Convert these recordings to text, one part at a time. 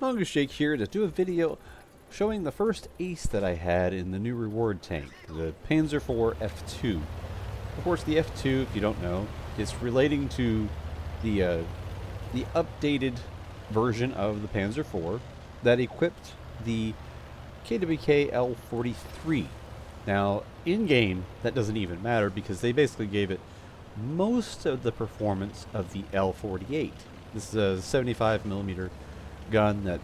Mongoose Jake here to do a video showing the first ace that I had in the new reward tank, the Panzer IV F2. Of course, the F2, if you don't know, is relating to the updated version of the Panzer IV that equipped the KW1 Now, in-game, that doesn't even matter because they basically gave it most of the performance of the L48. This is a 75mm gun that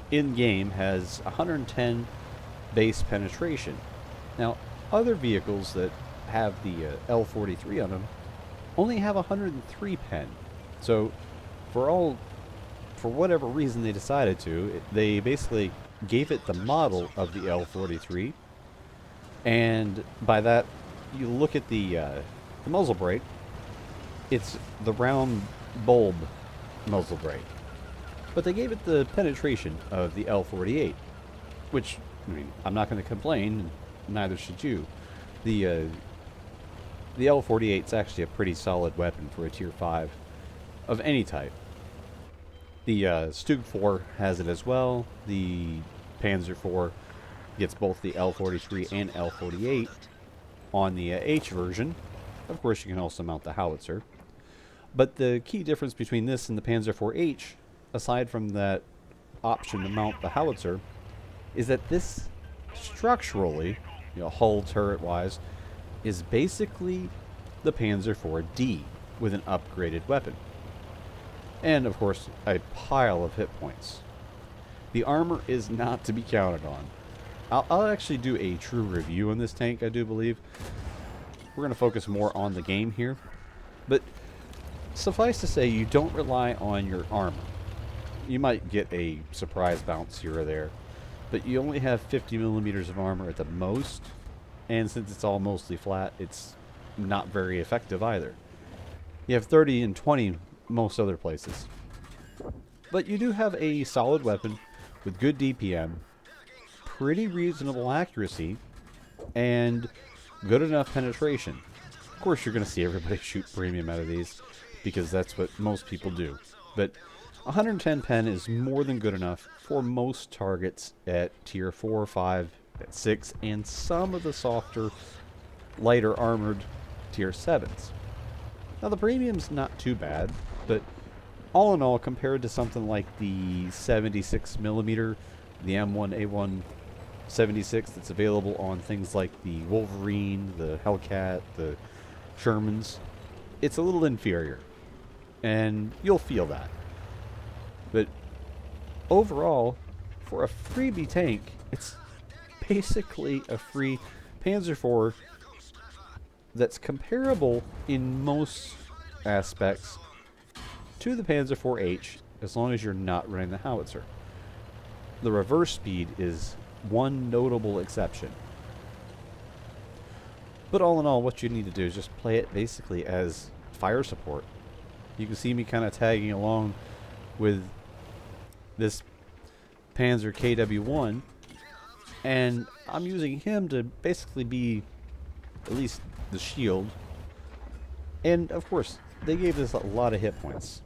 in-game has 110 base penetration. Now, other vehicles that have the L43 on them only have 103 pen. So, for whatever reason they decided to, they basically gave it the model of the L43, and by that, you look at the muzzle brake, it's the round bulb muzzle brake. But they gave it the penetration of the L48, which, I mean, I'm not going to complain, and neither should you. The L48 is actually a pretty solid weapon for a Tier 5 of any type. The Stug 4 has it as well. The Panzer IV gets both the L43 and L48 on the H version. Of course, you can also mount the howitzer. But the key difference between this and the Panzer IV-H, aside from that option to mount the howitzer, is that this structurally, hull turret wise, is basically the Panzer IV-D with an upgraded weapon. And of course, a pile of hit points. The armor is not to be counted on. I'll actually do a true review on this tank, I do believe. We're going to focus more on the game here. But suffice to say, you don't rely on your armor. You might get a surprise bounce here or there, but you only have 50mm of armor at the most, and since it's all mostly flat, it's not very effective either. You have 30 and 20 most other places. But you do have a solid weapon with good DPM, pretty reasonable accuracy, and good enough penetration. Of course, you're going to see everybody shoot premium out of these, because that's what most people do. But 110 pen is more than good enough for most targets at Tier 4, 5, at 6, and some of the softer, lighter armored Tier 7s. Now, the premium's not too bad, but all in all, compared to something like the 76mm, the M1A1 76 that's available on things like the Wolverine, the Hellcat, the Shermans, it's a little inferior. And you'll feel that. But overall, for a freebie tank, it's basically a free Panzer IV that's comparable in most aspects to the Panzer IV-H, as long as you're not running the howitzer. The reverse speed is one notable exception. But all in all, what you need to do is just play it basically as fire support. You can see me kind of tagging along with this Panzer KW1, and I'm using him to basically be at least the shield. And of course, they gave this a lot of hit points.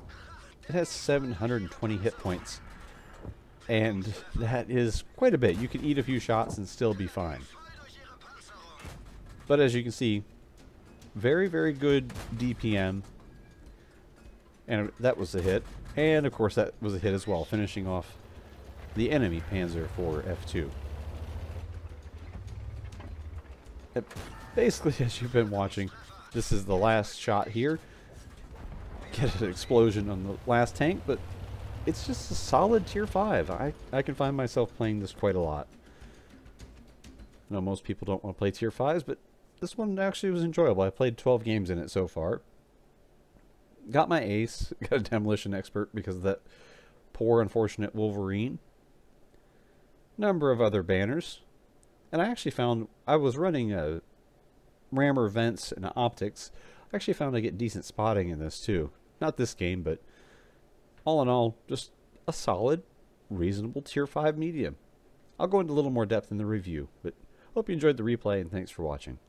It has 720 hit points, and that is quite a bit. You can eat a few shots and still be fine. But as you can see, very, very good DPM, and that was a hit. And of course that was a hit as well, finishing off the enemy Panzer IV F2. And basically, as you've been watching, this is the last shot here. Get an explosion on the last tank, but it's just a solid Tier 5. I can find myself playing this quite a lot. I know most people don't want to play Tier 5s, but this one actually was enjoyable. I played 12 games in it so far. Got my ace, got a demolition expert because of that poor, unfortunate Wolverine. Number of other banners. And I actually found, I was running rammer vents and optics. I actually found I get decent spotting in this too. Not this game, but all in all, just a solid, reasonable Tier 5 medium. I'll go into a little more depth in the review, but Hope you enjoyed the replay, and thanks for watching.